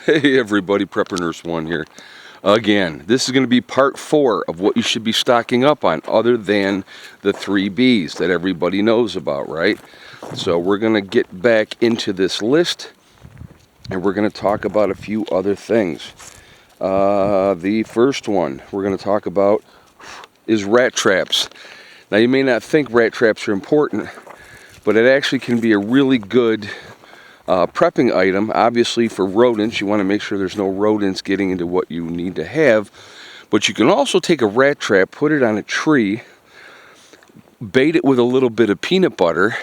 Hey everybody, Prepper Nurse 1 here. Again, this is going to be part 4 of what you should be stocking up on other than the 3 B's that everybody knows about, right? So we're going to get back into this list and we're going to talk about a few other things. The first one we're going to talk about is rat traps. Now you may not think rat traps are important, but it actually can be a really good prepping item. Obviously for rodents, you want to make sure there's no rodents getting into what you need to have, but you can also take a rat trap, put it on a tree, bait it with a little bit of peanut butter,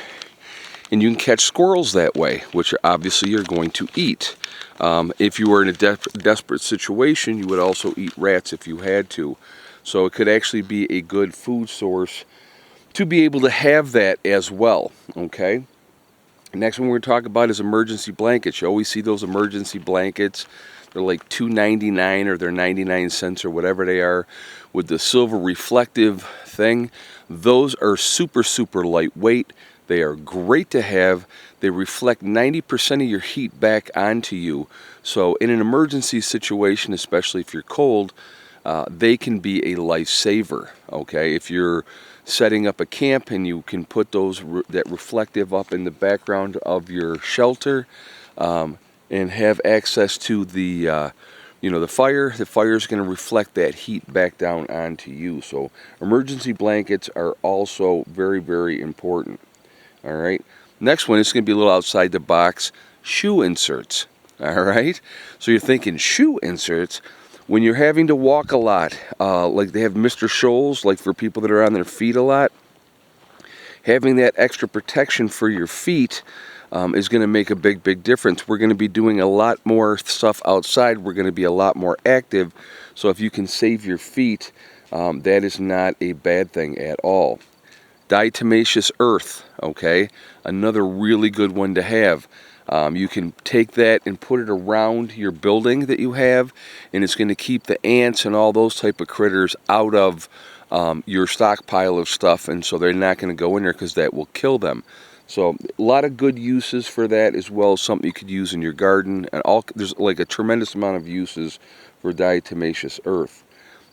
and you can catch squirrels that way, which obviously you're going to eat. If you were in a desperate situation, you would also eat rats if you had to. So it could actually be a good food source to be able to have that as well, okay? Next one we're going to talk about is emergency blankets. You always see those emergency blankets. They're like $2.99 or they're 99 cents or whatever they are with the silver reflective thing. Those are super, super lightweight. They are great to have. They reflect 90% of your heat back onto you. So in an emergency situation, especially if you're cold, they can be a lifesaver, okay? If you're setting up a camp and you can put that reflective up in the background of your shelter and have access to the the fire is going to reflect that heat back down onto you. So emergency blankets are also very, very important. All right, next one is going to be a little outside the box: shoe inserts. All right, so you're thinking shoe inserts when you're having to walk a lot, like they have Mr. Scholl's, like for people that are on their feet a lot. Having that extra protection for your feet is going to make a big, big difference. We're going to be doing a lot more stuff outside. We're going to be a lot more active. So if you can save your feet, that is not a bad thing at all. Diatomaceous earth, okay? Another really good one to have. You can take that and put it around your building that you have, and it's going to keep the ants and all those type of critters out of your stockpile of stuff, and so they're not going to go in there because that will kill them. So a lot of good uses for that, as well as something you could use in your garden, and there's like a tremendous amount of uses for diatomaceous earth.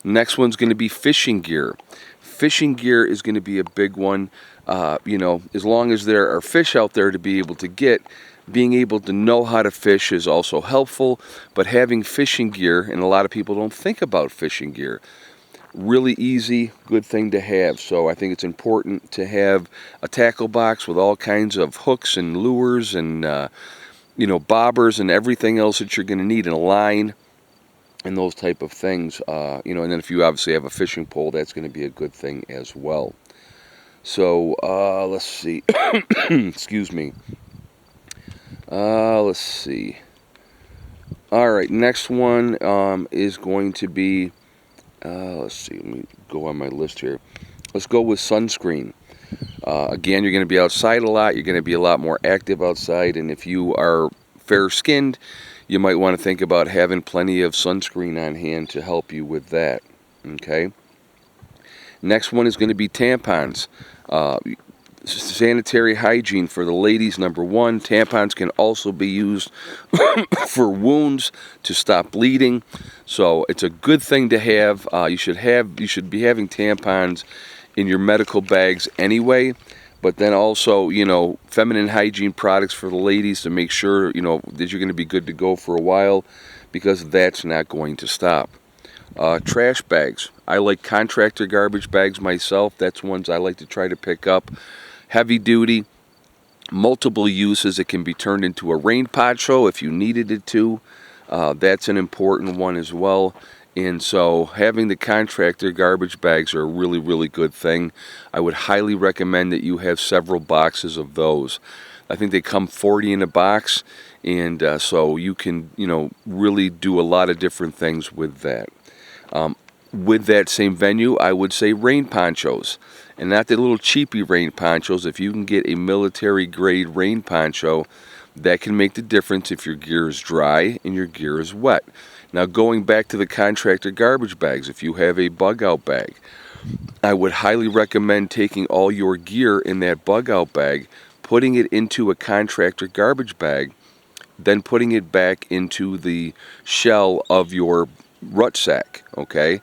Next one's going to be fishing gear. Fishing gear is going to be a big one. As long as there are fish out there to be able to get, being able to know how to fish is also helpful, but having fishing gear, and a lot of people don't think about fishing gear, really easy, good thing to have. So I think it's important to have a tackle box with all kinds of hooks and lures and bobbers and everything else that you're going to need, in a line and those type of things. And then if you obviously have a fishing pole, that's going to be a good thing as well. So let's see. Excuse me. Let's see. All right, next one is going to be, let's see, let me go on my list here. Let's go with sunscreen. Again, you're going to be outside a lot. You're going to be a lot more active outside, and if you are fair-skinned, you might want to think about having plenty of sunscreen on hand to help you with that, okay? Next one is going to be tampons. Sanitary hygiene for the ladies, number one. Tampons can also be used for wounds to stop bleeding, so it's a good thing to have. You should be having tampons in your medical bags anyway, but then also feminine hygiene products for the ladies to make sure that you're going to be good to go for a while, because that's not going to stop. Trash bags. I like contractor garbage bags myself. That's ones I like to try to pick up. Heavy duty, multiple uses. It can be turned into a rain poncho if you needed it to. That's an important one as well. And so having the contractor garbage bags are a really, really good thing. I would highly recommend that you have several boxes of those. I think they come 40 in a box, and so you can really do a lot of different things with that. With that same venue, I would say rain ponchos, and not the little cheapy rain ponchos. If you can get a military grade rain poncho, that can make the difference if your gear is dry and your gear is wet. Now, going back to the contractor garbage bags, if you have a bug out bag, I would highly recommend taking all your gear in that bug out bag, putting it into a contractor garbage bag, then putting it back into the shell of your rucksack, okay?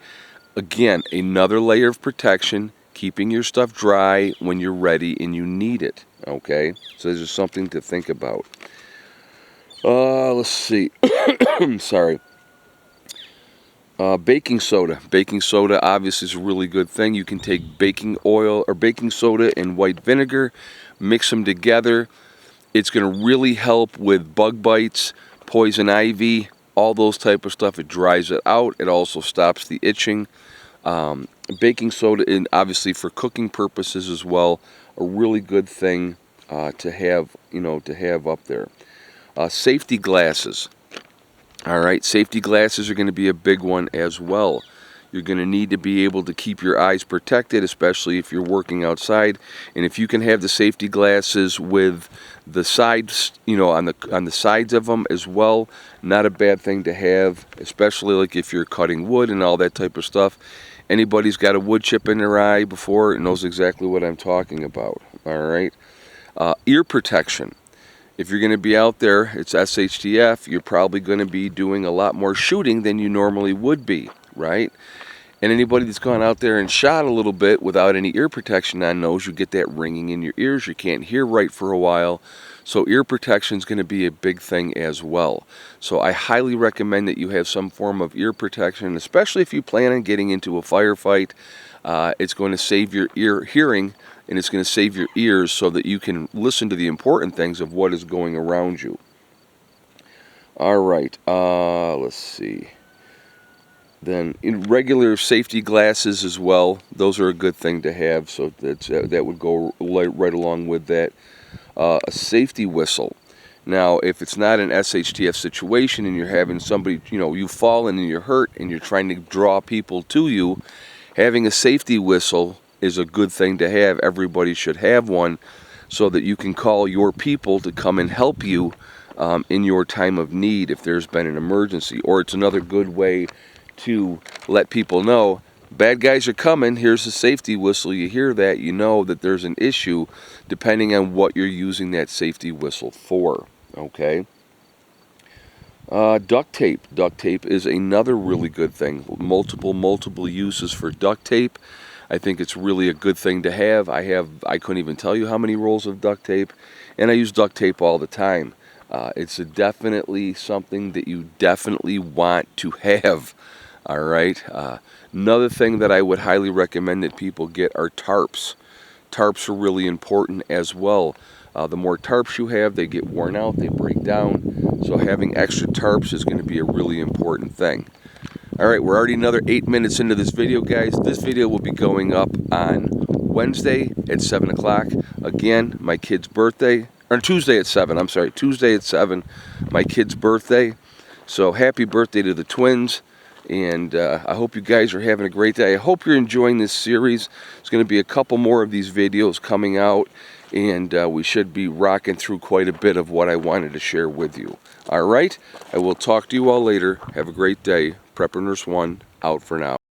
Again, another layer of protection, keeping your stuff dry when you're ready and you need it, okay? So this is something to think about. Let's see. Sorry. Baking soda. Baking soda obviously is a really good thing. You can take baking oil or baking soda and white vinegar, mix them together. It's going to really help with bug bites, poison ivy, all those type of stuff. It dries it out. It also stops the itching. Baking soda, and obviously for cooking purposes as well, a really good thing to have, to have up there. Safety glasses. All right, safety glasses are going to be a big one as well. You're going to need to be able to keep your eyes protected, especially if you're working outside. And if you can have the safety glasses with the sides, on the sides of them as well, not a bad thing to have, especially like if you're cutting wood and all that type of stuff. Anybody's got a wood chip in their eye before knows exactly what I'm talking about. All right, ear protection. If you're going to be out there, it's SHTF, you're probably going to be doing a lot more shooting than you normally would be, right? And anybody that's gone out there and shot a little bit without any ear protection on knows you get that ringing in your ears. You can't hear right for a while. So ear protection is going to be a big thing as well. So I highly recommend that you have some form of ear protection, especially if you plan on getting into a firefight. It's going to save your ear hearing, and it's going to save your ears so that you can listen to the important things of what is going around you. All right, let's see. Then in regular safety glasses as well, those are a good thing to have, so that would go right along with that. A safety whistle. Now, if it's not an SHTF situation and you're having somebody, you've fallen and you're hurt and you're trying to draw people to you, having a safety whistle is a good thing to have. Everybody should have one so that you can call your people to come and help you in your time of need if there's been an emergency. Or it's another good way to let people know, bad guys are coming, here's the safety whistle. You hear that, you know that there's an issue depending on what you're using that safety whistle for, okay? Duct tape. Duct tape is another really good thing. Multiple uses for duct tape. I think it's really a good thing to have. I couldn't even tell you how many rolls of duct tape, and I use duct tape all the time. It's definitely something that you definitely want to have. All right. Another thing that I would highly recommend that people get are tarps. Tarps are really important as well. The more tarps you have, they get worn out, they break down. So having extra tarps is going to be a really important thing. All right, we're already another 8 minutes into this video, guys. This video will be going up on Wednesday at 7 o'clock. Again, my kid's birthday. Or Tuesday at 7, I'm sorry. Tuesday at 7, my kid's birthday. So happy birthday to the twins. And I hope you guys are having a great day. I hope you're enjoying this series. There's going to be a couple more of these videos coming out, and we should be rocking through quite a bit of what I wanted to share with you. All right, I will talk to you all later. Have a great day. Prepper Nurse 1 out for now.